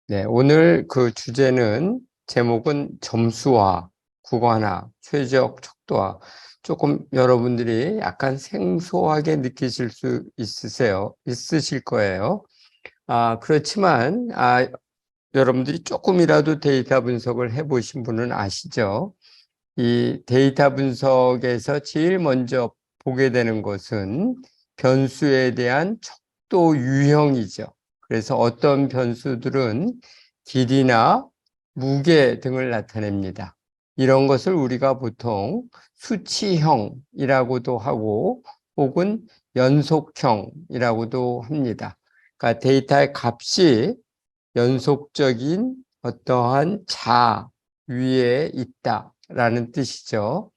네, 오늘 그 주제는 제목은 점수화, 구간화, 최적 척도화. 조금 여러분들이 약간 생소하게 느끼실 수 있으실 거예요. 그렇지만, 여러분들이 조금이라도 데이터 분석을 해보신 분은 아시죠? 이 데이터 분석에서 제일 먼저 보게 되는 것은 변수에 대한 척도 유형이죠. 그래서 어떤 변수들은 길이나 무게 등을 나타냅니다. 이런 것을 우리가 보통 수치형이라고도 하고 혹은 연속형이라고도 합니다. 그러니까 데이터의 값이 연속적인 어떠한 자 위에 있다라는 뜻이죠.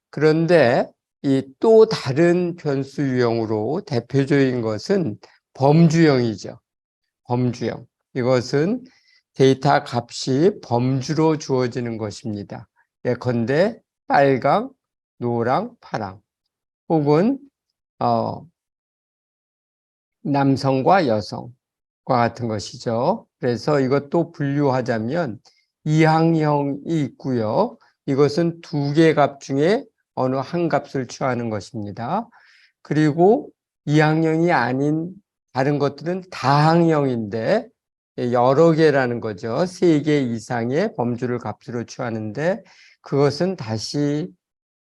그런데 이 또 다른 변수 유형으로 대표적인 것은 범주형이죠. 범주형. 이것은 데이터 값이 범주로 주어지는 것입니다. 예컨대 빨강, 노랑, 파랑 혹은 남성과 여성과 같은 것이죠. 그래서 이것도 분류하자면 이항형이 있고요. 이것은 두 개 값 중에 어느 한 값을 취하는 것입니다. 그리고 이항형이 아닌 다른 것들은 다항형인데 여러 개라는 거죠. 세 개 이상의 범주를 값으로 취하는데 그것은 다시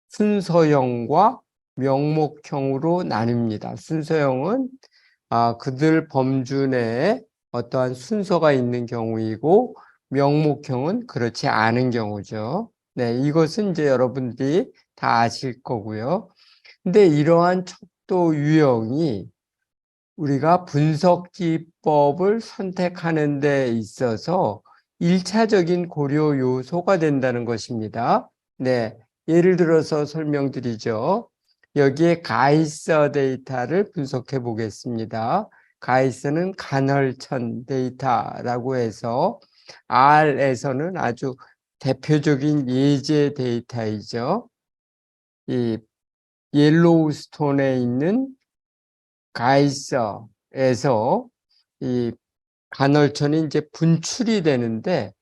순서형과 명목형으로 나뉩니다. 순서형은 그들 범주 내에 어떠한 순서가 있는 경우이고 명목형은 그렇지 않은 경우죠. 네, 이것은 이제 여러분들이 다 아실 거고요. 근데 이러한 척도 유형이 우리가 분석 기법을 선택하는 데 있어서 1차적인 고려 요소가 된다는 것입니다. 네, 예를 들어서 설명드리죠. 여기에 가이서 데이터를 분석해 보겠습니다. 가이서는 간헐천 데이터라고 해서 R에서는 아주 대표적인 예제 데이터이죠. 이 옐로우스톤에 있는 가이서에서 이 간헐천이 이제 분출이 되는데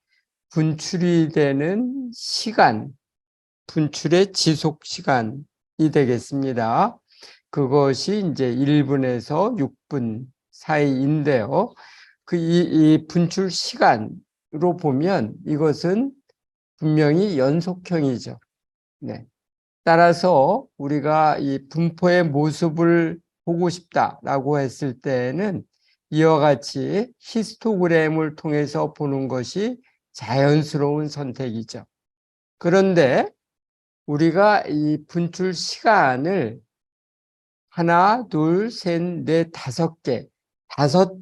분출이 되는 시간, 분출의 지속 시간이 되겠습니다. 그것이 이제 1분에서 6분 사이인데요. 이 분출 시간으로 보면 이것은 분명히 연속형이죠. 네. 따라서 우리가 이 분포의 모습을 보고 싶다라고 했을 때는 이와 같이 히스토그램을 통해서 보는 것이 자연스러운 선택이죠. 그런데 우리가 이 분출 시간을 하나, 둘, 셋, 넷, 다섯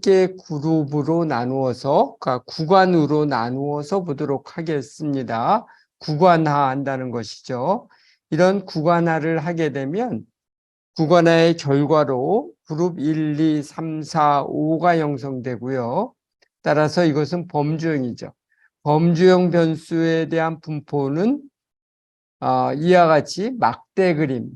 개 그룹으로 나누어서, 그러니까 구간으로 나누어서 보도록 하겠습니다. 구간화한다는 것이죠. 이런 구간화를 하게 되면 구간화의 결과로 그룹 1, 2, 3, 4, 5가 형성되고요. 따라서 이것은 범주형이죠. 범주형 변수에 대한 분포는 이와 같이 막대 그림,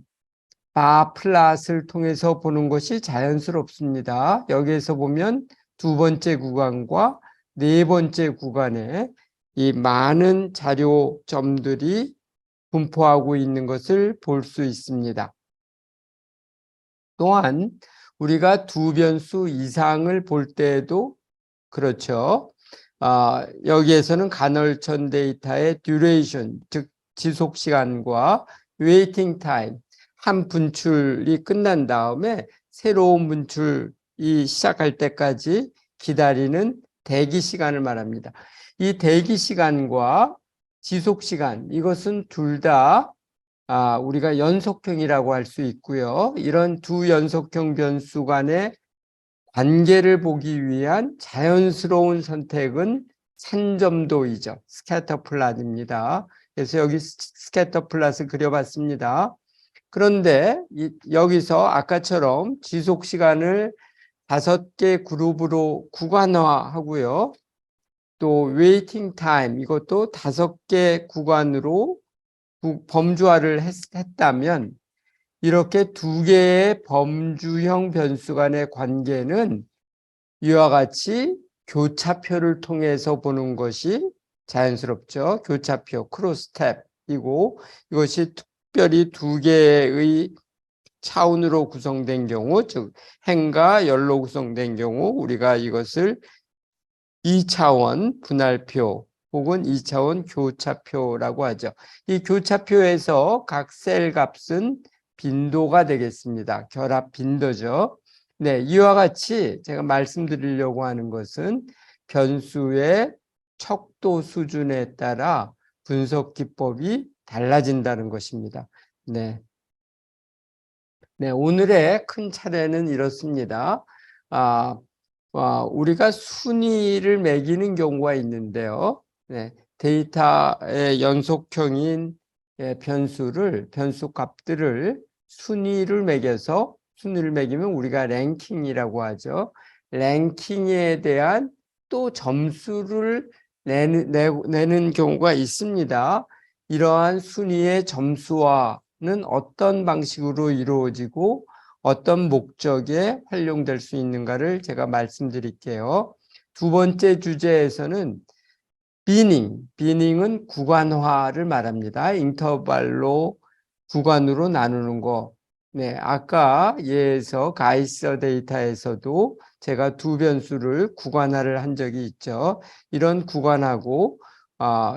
바 플랫을 통해서 보는 것이 자연스럽습니다. 여기에서 보면 두 번째 구간과 네 번째 구간에 이 많은 자료점들이 분포하고 있는 것을 볼 수 있습니다. 또한 우리가 두 변수 이상을 볼 때에도 그렇죠. 여기에서는 간헐천 데이터의 듀레이션, 즉 지속 시간과 웨이팅 타임, 한 분출이 끝난 다음에 새로운 분출이 시작할 때까지 기다리는 대기 시간을 말합니다. 이 대기 시간과 지속 시간, 이것은 둘 다 우리가 연속형이라고 할 수 있고요. 이런 두 연속형 변수 간의 관계를 보기 위한 자연스러운 선택은 산점도이죠. 스캐터 플롯입니다. 그래서 여기 스캐터 플롯을 그려봤습니다. 그런데 여기서 아까처럼 지속 시간을 5개 그룹으로 구간화하고요. 또 웨이팅 타임 이것도 5개 구간으로 범주화를 했다면 이렇게 두 개의 범주형 변수 간의 관계는 이와 같이 교차표를 통해서 보는 것이 자연스럽죠. 교차표, 크로스탭이고 이것이 특별히 두 개의 차원으로 구성된 경우, 즉 행과 열로 구성된 경우 우리가 이것을 2차원 분할표 혹은 2차원 교차표라고 하죠. 이 교차표에서 각 셀 값은 빈도가 되겠습니다. 결합 빈도죠. 네, 이와 같이 제가 말씀드리려고 하는 것은 변수의 척도 수준에 따라 분석 기법이 달라진다는 것입니다. 네. 네, 오늘의 큰 차례는 이렇습니다. 우리가 순위를 매기는 경우가 있는데요. 네, 데이터의 연속형인 변수 값들을 순위를 매기면 우리가 랭킹이라고 하죠. 랭킹에 대한 또 점수를 내는 경우가 있습니다. 이러한 순위의 점수화는 어떤 방식으로 이루어지고 어떤 목적에 활용될 수 있는가를 제가 말씀드릴게요. 두 번째 주제에서는 비닝은 구간화를 말합니다. 인터벌로 구간으로 나누는 거. 네, 아까 예에서 가이서 데이터에서도 제가 두 변수를 구간화를 한 적이 있죠. 이런 구간하고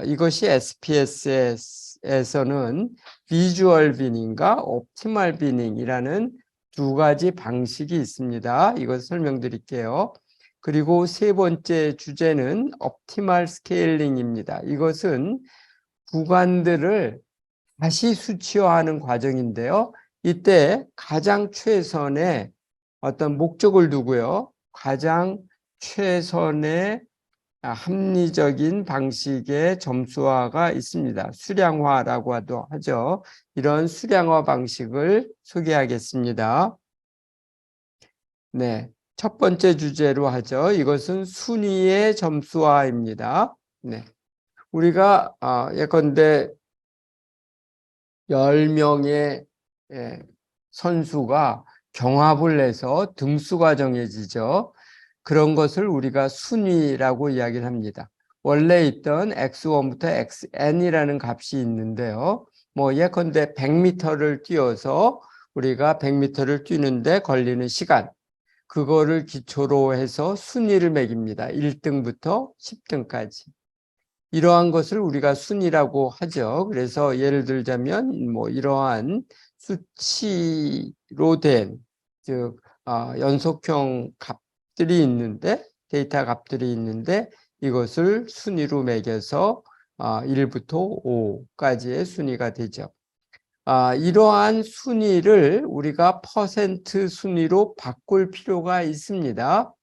이것이 SPSS에서는 비주얼 비닝과 옵티멀 비닝이라는 두 가지 방식이 있습니다. 이것 설명드릴게요. 그리고 세 번째 주제는 옵티멀 스케일링입니다. 이것은 구간들을 다시 수치화하는 과정인데요. 이때 가장 최선의 어떤 목적을 두고요. 가장 최선의 합리적인 방식의 점수화가 있습니다. 수량화라고 하죠. 이런 수량화 방식을 소개하겠습니다. 네, 첫 번째 주제로 하죠. 이것은 순위의 점수화입니다. 네, 우리가 예컨대 10명의 선수가 경합을 해서 등수가 정해지죠. 그런 것을 우리가 순위라고 이야기를 합니다. 원래 있던 x1부터 xn이라는 값이 있는데요. 뭐 예컨대 100m를 뛰어서 우리가 100m를 뛰는데 걸리는 시간, 그거를 기초로 해서 순위를 매깁니다. 1등부터 10등까지. 이러한 것을 우리가 순위라고 하죠. 그래서 예를 들자면 뭐 이러한 수치로 된, 즉 연속형 값들이 있는데, 데이터 값들이 있는데 이것을 순위로 매겨서 1부터 5까지의 순위가 되죠. 이러한 순위를 우리가 퍼센트 순위로 바꿀 필요가 있습니다.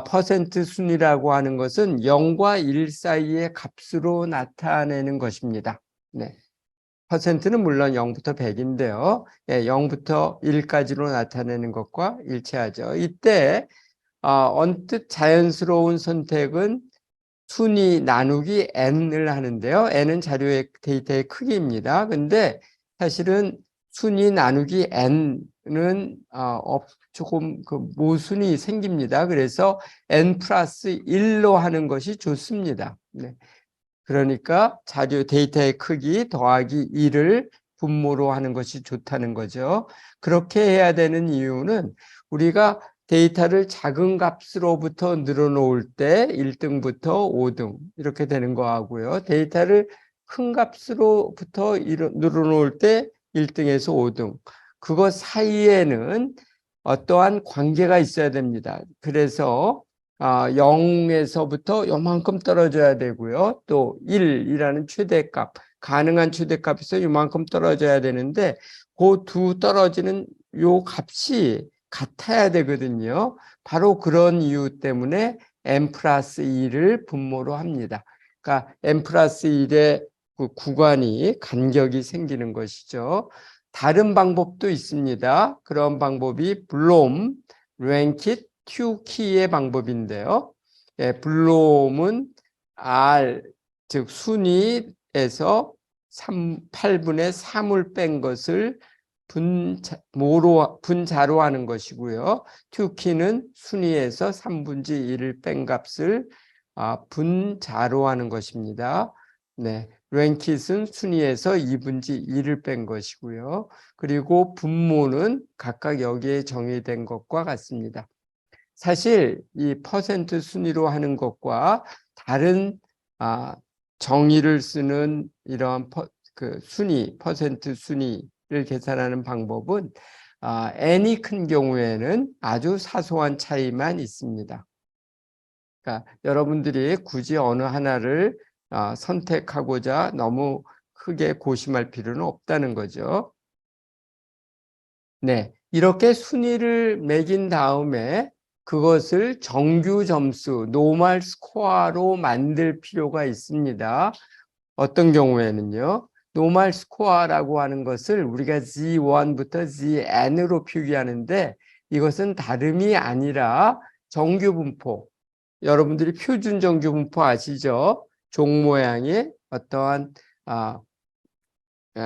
퍼센트 순위라고 하는 것은 0과 1 사이의 값으로 나타내는 것입니다. 네. 퍼센트는 물론 0부터 100인데요. 0부터 1까지로 나타내는 것과 일치하죠. 이때 언뜻 자연스러운 선택은 순위 나누기 n을 하는데요. n은 자료의 데이터의 크기입니다. 근데 사실은 순위 나누기 n은 조금 모순이 생깁니다. 그래서 n 플러스 1로 하는 것이 좋습니다. 네. 그러니까 자료 데이터의 크기 더하기 1을 분모로 하는 것이 좋다는 거죠. 그렇게 해야 되는 이유는 우리가 데이터를 작은 값으로부터 늘어놓을 때 1등부터 5등 이렇게 되는 거하고요. 데이터를 큰 값으로부터 늘어놓을 때 1등에서 5등. 그것 사이에는 어떠한 관계가 있어야 됩니다. 그래서 0에서부터 요만큼 떨어져야 되고요. 또 1이라는 최대값, 가능한 최대값에서 요만큼 떨어져야 되는데 그 두 떨어지는 요 값이 같아야 되거든요. 바로 그런 이유 때문에 n 플러스 1을 분모로 합니다. 그러니까 n 플러스 1의 그 구간이 간격이 생기는 것이죠. 다른 방법도 있습니다. 그런 방법이 블롬, 랭킷, 튜키의 방법인데요. 블롬은 R, 즉 순위에서 8분의 3을 뺀 것을 분자로 하는 것이고요. 투키는 순위에서 3분의 1을 뺀 값을 분자로 하는 것입니다. 네, 랭킷은 순위에서 2분의 1을 뺀 것이고요. 그리고 분모는 각각 여기에 정의된 것과 같습니다. 사실 이 퍼센트 순위로 하는 것과 다른 정의를 쓰는 이러한 순위, 퍼센트 순위를 계산하는 방법은 n이 큰 경우에는 아주 사소한 차이만 있습니다. 그러니까 여러분들이 굳이 어느 하나를 선택하고자 너무 크게 고심할 필요는 없다는 거죠. 네, 이렇게 순위를 매긴 다음에 그것을 정규 점수, 노멀 스코어로 만들 필요가 있습니다. 어떤 경우에는요, 노멀 스코어라고 하는 것을 우리가 G1부터 GN으로 표기하는데 이것은 다름이 아니라 정규 분포, 여러분들이 표준 정규 분포 아시죠? 종 모양의 어떠한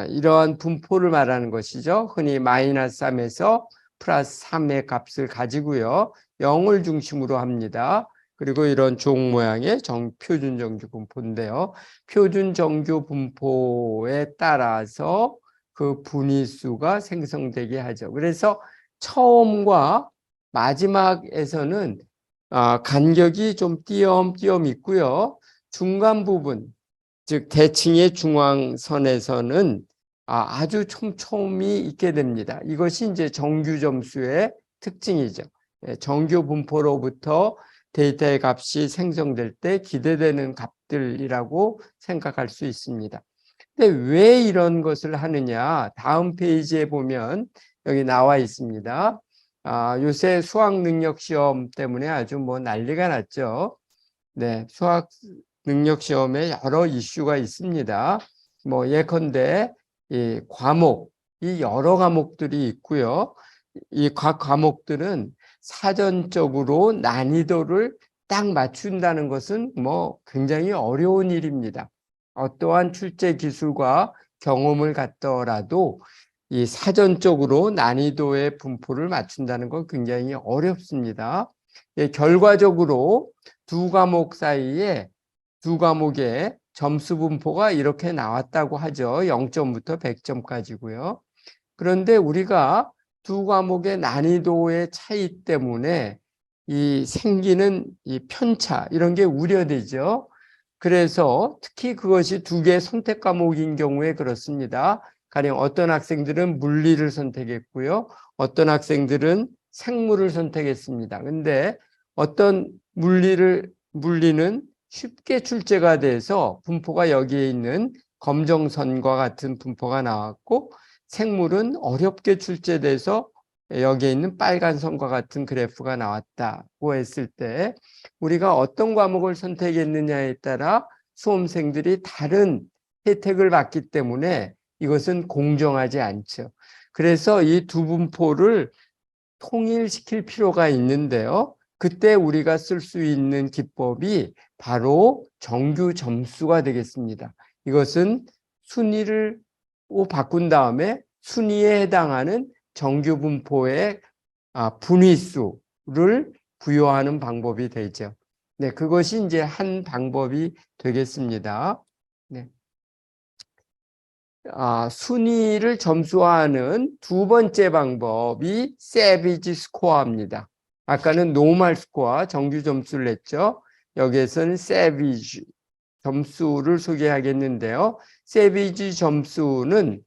이러한 분포를 말하는 것이죠. 흔히 마이너스 3에서 플러스 3의 값을 가지고요. 0을 중심으로 합니다. 그리고 이런 종 모양의 표준 정규 분포인데요. 표준 정규 분포에 따라서 그 분위수가 생성되게 하죠. 그래서 처음과 마지막에서는 간격이 좀 띄엄띄엄 있고요. 중간 부분, 즉 대칭의 중앙선에서는 아주 촘촘히 있게 됩니다. 이것이 이제 정규 점수의 특징이죠. 정규 분포로부터 데이터의 값이 생성될 때 기대되는 값들이라고 생각할 수 있습니다. 근데 왜 이런 것을 하느냐? 다음 페이지에 보면 여기 나와 있습니다. 요새 수학 능력 시험 때문에 아주 뭐 난리가 났죠. 네, 수학 능력 시험에 여러 이슈가 있습니다. 뭐 예컨대 이 여러 과목들이 있고요. 이 각 과목들은 사전적으로 난이도를 딱 맞춘다는 것은 뭐 굉장히 어려운 일입니다. 어떠한 출제 기술과 경험을 갖더라도 이 사전적으로 난이도의 분포를 맞춘다는 건 굉장히 어렵습니다. 결과적으로 두 과목 사이에 두 과목의 점수 분포가 이렇게 나왔다고 하죠. 0점부터 100점까지고요. 그런데 우리가 두 과목의 난이도의 차이 때문에 생기는 이 편차 이런 게 우려되죠. 그래서 특히 그것이 두 개의 선택 과목인 경우에 그렇습니다. 가령 어떤 학생들은 물리를 선택했고요. 어떤 학생들은 생물을 선택했습니다. 근데 어떤 물리는 쉽게 출제가 돼서 분포가 여기에 있는 검정선과 같은 분포가 나왔고, 생물은 어렵게 출제돼서 여기에 있는 빨간 선과 같은 그래프가 나왔다고 했을 때 우리가 어떤 과목을 선택했느냐에 따라 수험생들이 다른 혜택을 받기 때문에 이것은 공정하지 않죠. 그래서 이 두 분포를 통일시킬 필요가 있는데요. 그때 우리가 쓸 수 있는 기법이 바로 정규 점수가 되겠습니다. 이것은 순위를 바꾼 다음에 순위에 해당하는 정규 분포의 분위수를 부여하는 방법이 되죠. 네, 그것이 이제 한 방법이 되겠습니다. 네. 순위를 점수화하는 두 번째 방법이 세비지 스코어입니다. 아까는 노멀 스코어, 정규 점수를 냈죠. 여기에서는 세비지 점수를 소개하겠는데요. 세비지 점수는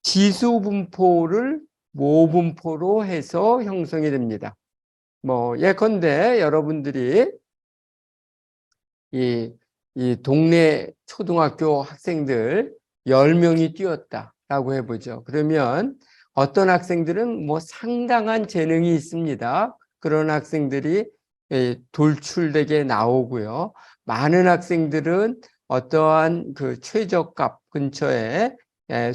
지수 분포를 모분포로 해서 형성이 됩니다. 뭐 예컨대 여러분들이 이 동네 초등학교 학생들 10명이 뛰었다라고 해보죠. 그러면 어떤 학생들은 뭐 상당한 재능이 있습니다. 그런 학생들이 돌출되게 나오고요. 많은 학생들은 어떠한 그 최저값 근처에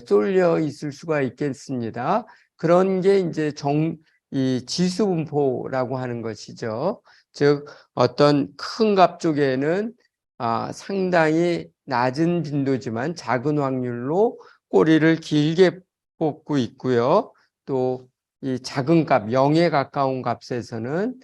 쏠려 있을 수가 있겠습니다. 그런 게 이제 이 지수 분포라고 하는 것이죠. 즉 어떤 큰 값 쪽에는 상당히 낮은 빈도지만 작은 확률로 꼬리를 길게 뽑고 있고요. 또 이 작은 값, 0에 가까운 값에서는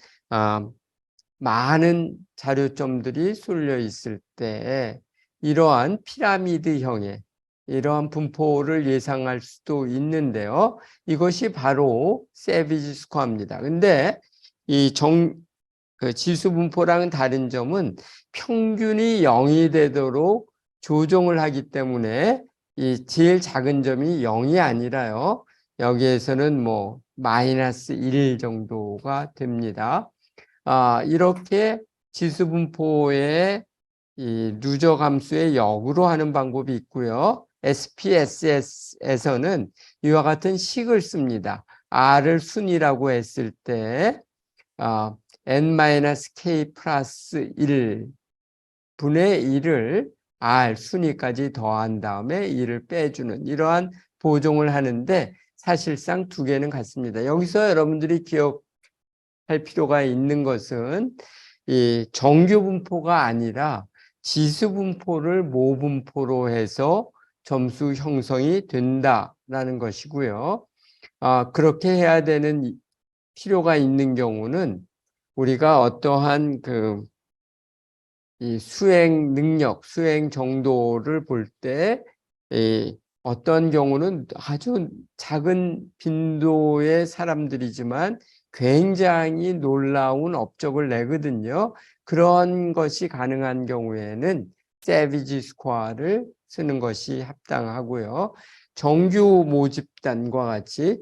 많은 자료점들이 쏠려 있을 때 이러한 피라미드형의 이러한 분포를 예상할 수도 있는데요. 이것이 바로 세비지 스코어입니다. 근데 이 지수 분포랑은 다른 점은 평균이 0이 되도록 조정을 하기 때문에 이 제일 작은 점이 0이 아니라요. 여기에서는 뭐 마이너스 1 정도가 됩니다. 이렇게 지수 분포의 이 누적 함수의 역으로 하는 방법이 있고요. SPSS에서는 이와 같은 식을 씁니다. R을 순이라고 했을 때 n-k 플러스 1 분의 1을 R 순위까지 더한 다음에 1을 빼주는 이러한 보정을 하는데 사실상 두 개는 같습니다. 여기서 여러분들이 기억할 필요가 있는 것은 이 정규 분포가 아니라 지수 분포를 모분포로 해서 점수 형성이 된다라는 것이고요. 그렇게 해야 되는 필요가 있는 경우는 우리가 어떠한 이 수행 능력, 수행 정도를 볼 때 어떤 경우는 아주 작은 빈도의 사람들이지만 굉장히 놀라운 업적을 내거든요. 그런 것이 가능한 경우에는 세비지 스코어를 쓰는 것이 합당하고요. 정규 모집단과 같이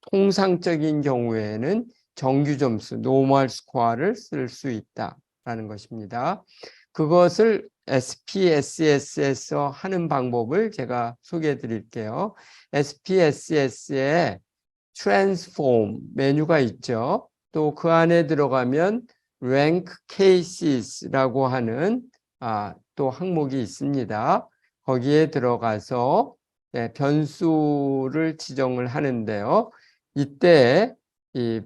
통상적인 경우에는 정규 점수, 노멀 스코어를 쓸 수 있다라는 것입니다. 그것을 SPSS에서 하는 방법을 제가 소개해 드릴게요. SPSS에 Transform 메뉴가 있죠. 또 그 안에 들어가면 Rank Cases라고 하는 또 항목이 있습니다. 거기에 들어가서 변수를 지정을 하는데요. 이때 이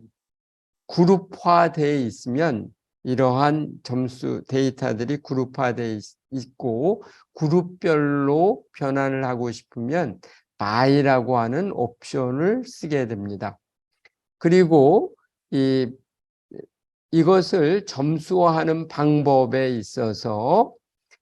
그룹화되어 있으면 이러한 점수 데이터들이 그룹화되어 있고 그룹별로 변환을 하고 싶으면 by라고 하는 옵션을 쓰게 됩니다. 그리고 이것을 점수화하는 방법에 있어서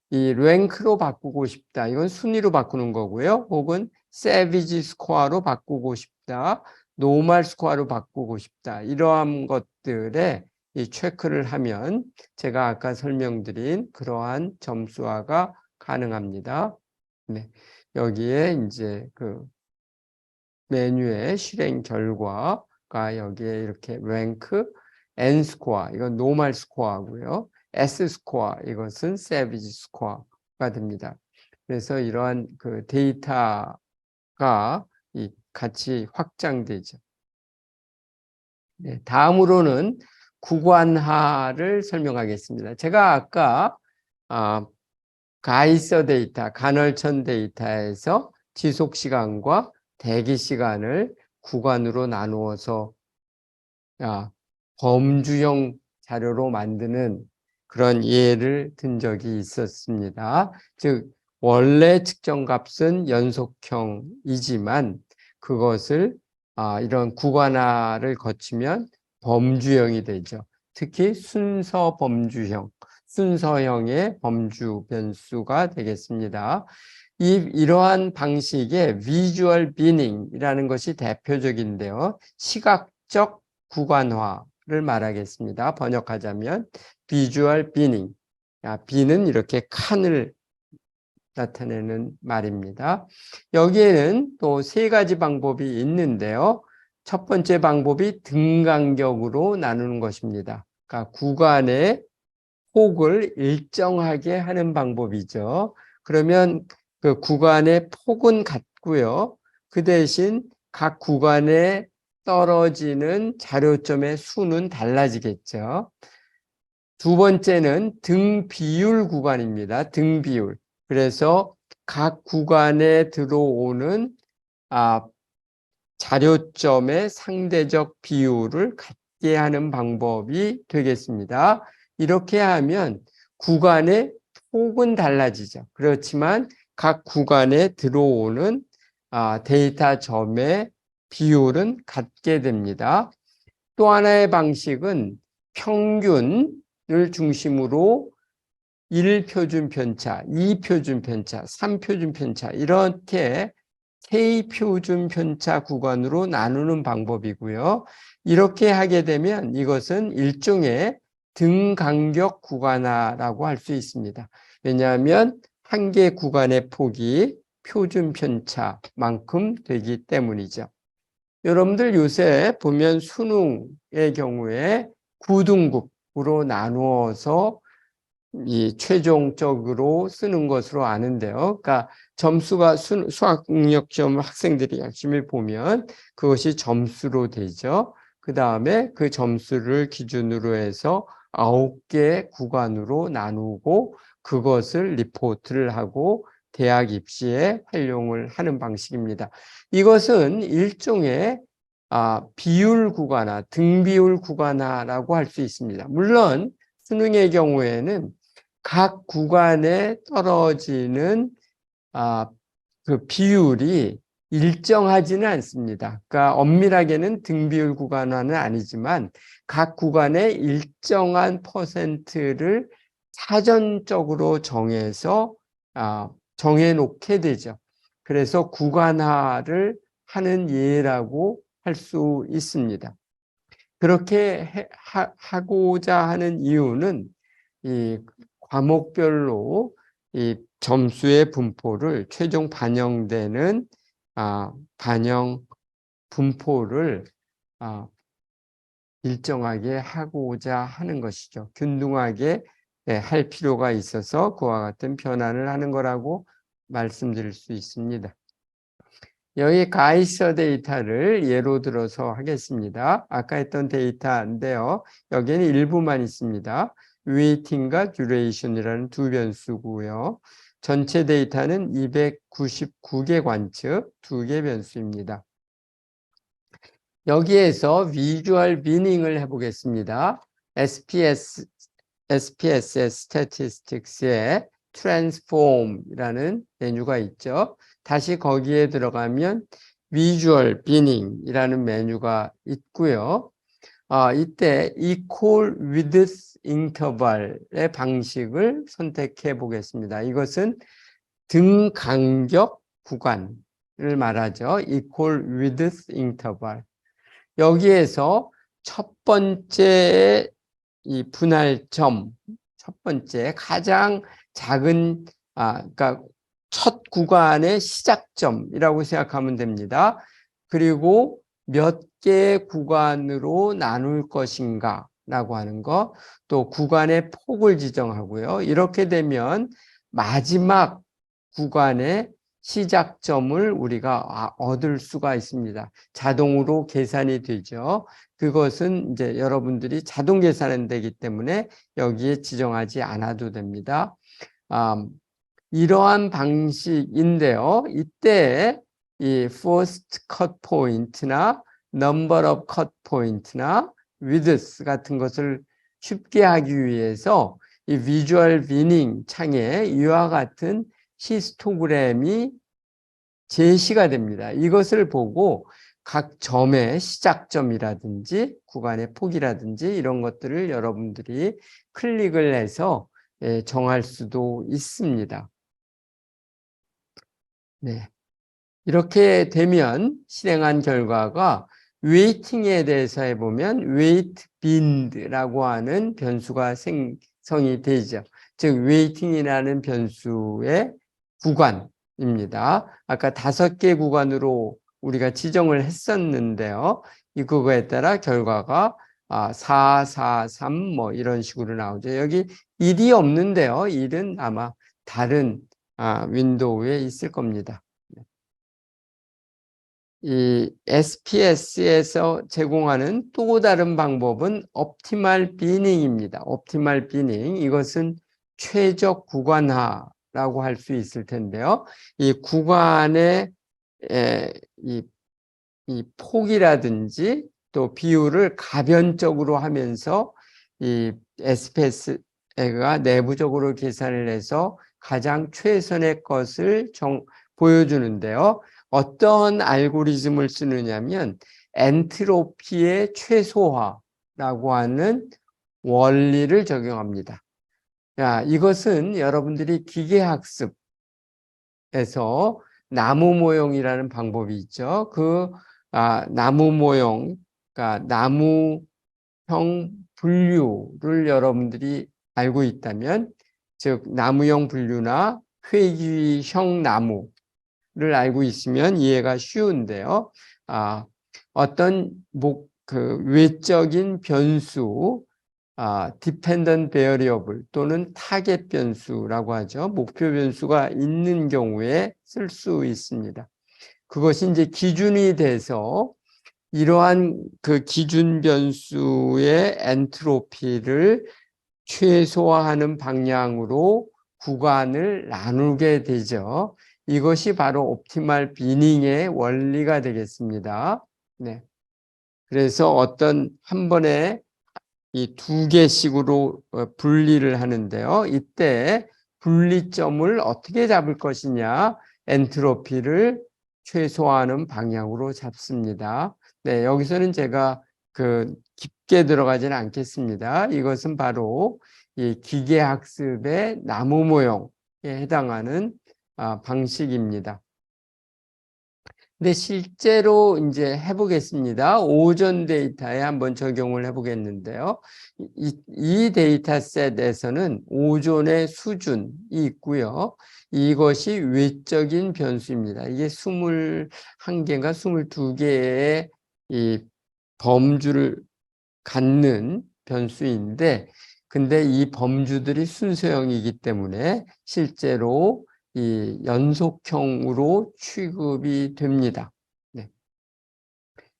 이 랭크로 바꾸고 싶다. 이건 순위로 바꾸는 거고요. 혹은 세비지 스코어로 바꾸고 싶다. 노멀 스코어로 바꾸고 싶다. 이러한 것들에 이 체크를 하면 제가 아까 설명드린 그러한 점수화가 가능합니다. 네. 여기에 이제 그 메뉴의 실행 결과가 여기에 이렇게 랭크, N 스코어, 이건 노멀 스코어고요. S 스코어, 이것은 세비지 스코어가 됩니다. 그래서 이러한 그 데이터가 같이 확장되죠. 네, 다음으로는 구간화를 설명하겠습니다. 제가 아까 가이서 데이터, 간헐천 데이터에서 지속 시간과 대기 시간을 구간으로 나누어서 범주형 자료로 만드는 그런 예를 든 적이 있었습니다. 즉 원래 측정 값은 연속형이지만 그것을 이런 구간화를 거치면 범주형이 되죠. 특히 순서 범주형, 순서형의 범주 변수가 되겠습니다. 이러한 방식의 비주얼 비닝이라는 것이 대표적인데요. 시각적 구간화를 말하겠습니다. 번역하자면 비주얼 비닝. 비는 이렇게 칸을 나타내는 말입니다. 여기에는 또 세 가지 방법이 있는데요. 첫 번째 방법이 등간격으로 나누는 것입니다. 그러니까 구간의 폭을 일정하게 하는 방법이죠. 그러면 그 구간의 폭은 같고요. 그 대신 각 구간에 떨어지는 자료점의 수는 달라지겠죠. 두 번째는 등 비율 구간입니다. 등 비율. 그래서 각 구간에 들어오는 자료점의 상대적 비율을 같게 하는 방법이 되겠습니다. 이렇게 하면 구간의 폭은 달라지죠. 그렇지만 각 구간에 들어오는 데이터 점의 비율은 같게 됩니다. 또 하나의 방식은 평균을 중심으로 1표준 편차, 2표준 편차, 3표준 편차 이렇게 K표준 편차 구간으로 나누는 방법이고요. 이렇게 하게 되면 이것은 일종의 등간격 구간화라고 할 수 있습니다. 왜냐하면 한 개 구간의 폭이 표준 편차만큼 되기 때문이죠. 여러분들 요새 보면 수능의 경우에 9등급으로 나누어서 이 최종적으로 쓰는 것으로 아는데요. 그러니까 점수가 수학 능력 시험을 학생들이 열심히 보면 그것이 점수로 되죠. 그 다음에 그 점수를 기준으로 해서 9개 구간으로 나누고 그것을 리포트를 하고 대학 입시에 활용을 하는 방식입니다. 이것은 일종의 비율 구간화, 등비율 구간화라고 할 수 있습니다. 물론 수능의 경우에는 각 구간에 떨어지는 그 비율이 일정하지는 않습니다. 그러니까 엄밀하게는 등비율 구간화는 아니지만 각 구간에 일정한 퍼센트를 사전적으로 정해서 정해놓게 되죠. 그래서 구간화를 하는 예라고 할 수 있습니다. 그렇게 하고자 하는 이유는 이 과목별로 이 점수의 분포를 최종 반영되는 반영 분포를 일정하게 하고자 하는 것이죠. 균등하게 할 필요가 있어서 그와 같은 변환을 하는 거라고 말씀드릴 수 있습니다. 여기 가이서 데이터를 예로 들어서 하겠습니다. 아까 했던 데이터인데요. 여기에는 일부만 있습니다. 웨이팅과 듀레이션이라는 두 변수고요. 전체 데이터는 299개 관측, 2개 변수입니다. 여기에서 비주얼 미닝을 해보겠습니다. SPSS Statistics에 Transform이라는 메뉴가 있죠. 다시 거기에 들어가면 Visual Binning 이라는 메뉴가 있고요. 이때 Equal Width Interval의 방식을 선택해 보겠습니다. 이것은 등간격 구간을 말하죠. Equal Width Interval. 여기에서 첫 번째 이 분할점, 첫 번째 가장 작은 그러니까 첫 구간의 시작점이라고 생각하면 됩니다. 그리고 몇 개의 구간으로 나눌 것인가 라고 하는 거, 또 구간의 폭을 지정하고요. 이렇게 되면 마지막 구간의 시작점을 우리가 얻을 수가 있습니다. 자동으로 계산이 되죠. 그것은 이제 여러분들이 자동 계산은 되기 때문에 여기에 지정하지 않아도 됩니다. 이러한 방식인데요. 이때 이 first cut point나 number of cut point나 width 같은 것을 쉽게 하기 위해서 이 visual binning 창에 이와 같은 히스토그램이 제시가 됩니다. 이것을 보고 각 점의 시작점이라든지 구간의 폭이라든지 이런 것들을 여러분들이 클릭을 해서 정할 수도 있습니다. 네. 이렇게 되면 실행한 결과가 웨이팅에 대해서 해보면 웨이트 빈드라고 하는 변수가 생성이 되죠. 즉 웨이팅이라는 변수의 구간입니다. 아까 5개 구간으로 우리가 지정을 했었는데요. 그거에 따라 결과가 4, 4, 3 뭐 이런 식으로 나오죠. 여기 1이 없는데요. 1은 아마 다른 윈도우에 있을 겁니다. 이 SPS에서 제공하는 또 다른 방법은 옵티멀 비닝입니다. 옵티멀 비닝, 이것은 최적 구간화라고 할 수 있을 텐데요. 이 구간의 이 폭이라든지 또 비율을 가변적으로 하면서 이 SPS가 내부적으로 계산을 해서 가장 최선의 것을 보여주는데요. 어떤 알고리즘을 쓰느냐면 엔트로피의 최소화라고 하는 원리를 적용합니다. 자, 이것은 여러분들이 기계학습에서 나무 모형이라는 방법이 있죠. 나무 모형, 그러니까 나무형 분류를 여러분들이 알고 있다면, 즉 나무형 분류나 회귀형 나무를 알고 있으면 이해가 쉬운데요. 어떤 외적인 변수, dependent variable 또는 타겟 변수라고 하죠. 목표 변수가 있는 경우에 쓸 수 있습니다. 그것이 이제 기준이 돼서 이러한 그 기준 변수의 엔트로피를 최소화하는 방향으로 구간을 나누게 되죠. 이것이 바로 옵티멀 비닝의 원리가 되겠습니다. 네. 그래서 한 번에 이 두 개씩으로 분리를 하는데요. 이때 분리점을 어떻게 잡을 것이냐, 엔트로피를 최소화하는 방향으로 잡습니다. 네, 여기서는 제가 깊게 들어가지는 않겠습니다. 이것은 바로 이 기계학습의 나무 모형에 해당하는 방식입니다. 근데 실제로 이제 해보겠습니다. 오전 데이터에 한번 적용을 해보겠는데요. 이 데이터셋에서는 오존의 수준이 있고요. 이것이 외적인 변수입니다. 이게 21개인가 22개의 이 범주를 갖는 변수인데, 근데 이 범주들이 순서형이기 때문에 실제로 이 연속형으로 취급이 됩니다. 네.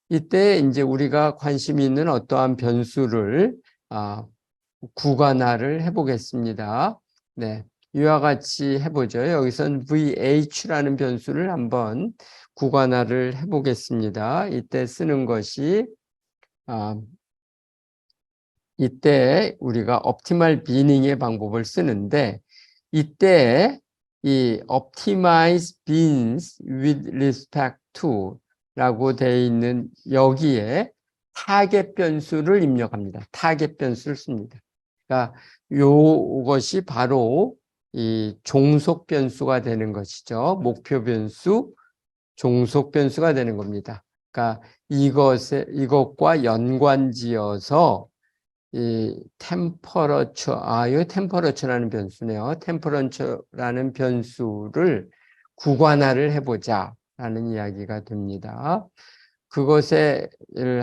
이때 이제 우리가 관심 있는 어떠한 변수를 구간화를 해보겠습니다. 네. 이와 같이 해보죠. 여기선 VH라는 변수를 한번 구간화를 해보겠습니다. 이때 쓰는 것이 이때 우리가 optimal bining의 방법을 쓰는데, 이때 이 optimize bins with respect to 라고 되어 있는 여기에 타겟 변수를 입력합니다. 타겟 변수를 씁니다. 그러니까 이것이 바로 이 종속 변수가 되는 것이죠. 목표 변수, 종속 변수가 되는 겁니다. 그러니까 이것과 연관지어서 이 이 템퍼러처라는 변수네요. 템퍼러처라는 변수를 구간화를 해보자 라는 이야기가 됩니다. 그것을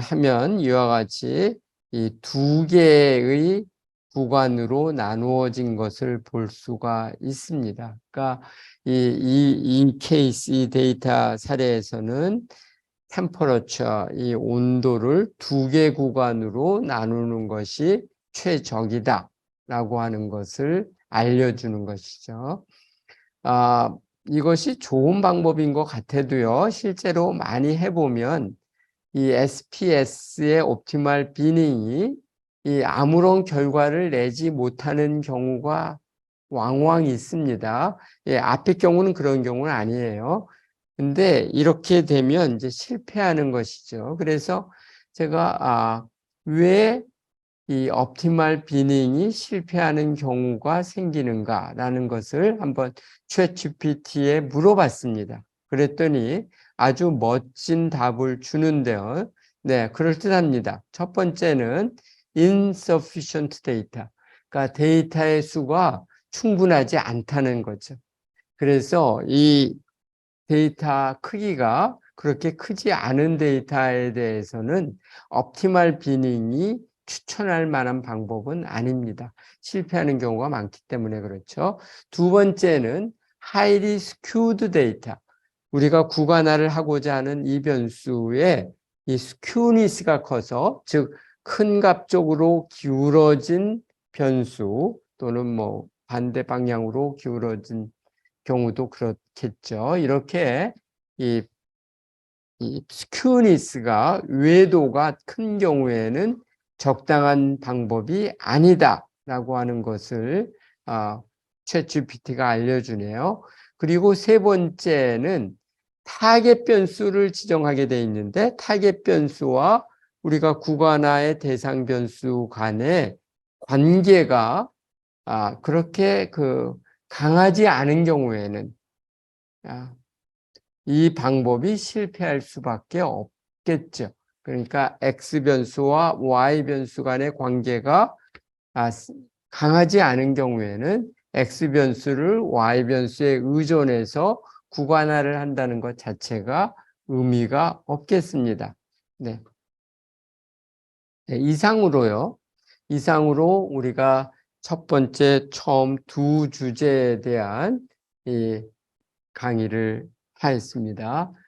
하면 이와 같이 이 두 개의 구간으로 나누어진 것을 볼 수가 있습니다. 그러니까 이 케이스, 이 데이터 사례에서는 템퍼러처, 이 온도를 두 개 구간으로 나누는 것이 최적이다 라고 하는 것을 알려주는 것이죠. 이것이 좋은 방법인 것 같아도요, 실제로 많이 해보면 이 SPS의 옵티멀 비닝이 이 아무런 결과를 내지 못하는 경우가 왕왕 있습니다. 앞의 경우는 그런 경우는 아니에요. 근데 이렇게 되면 이제 실패하는 것이죠. 그래서 제가 왜 이 옵티멀 비닝이 실패하는 경우가 생기는가라는 것을 한번 챗GPT에 물어봤습니다. 그랬더니 아주 멋진 답을 주는데요. 네, 그럴듯합니다. 첫 번째는 insufficient data. 그러니까 데이터의 수가 충분하지 않다는 거죠. 그래서 이 데이터 크기가 그렇게 크지 않은 데이터에 대해서는 옵티멀 비닝이 추천할 만한 방법은 아닙니다. 실패하는 경우가 많기 때문에 그렇죠. 두 번째는 highly skewed data. 우리가 구간화를 하고자 하는 이 변수의 이 skewness가 커서, 즉 큰 값 쪽으로 기울어진 변수 또는 뭐 반대 방향으로 기울어진 경우도 그렇겠죠. 이렇게 이 스큐니스가 외도가 큰 경우에는 적당한 방법이 아니다라고 하는 것을 챗GPT가 알려주네요. 그리고 세 번째는 타겟 변수를 지정하게 돼 있는데 타겟 변수와 우리가 구간화의 대상 변수 간의 관계가 그렇게 강하지 않은 경우에는 이 방법이 실패할 수밖에 없겠죠. 그러니까 X 변수와 Y 변수 간의 관계가 강하지 않은 경우에는 X 변수를 Y 변수에 의존해서 구간화를 한다는 것 자체가 의미가 없겠습니다. 네. 네, 이상으로 우리가 첫 번째 처음 두 주제에 대한 이 강의를 하였습니다.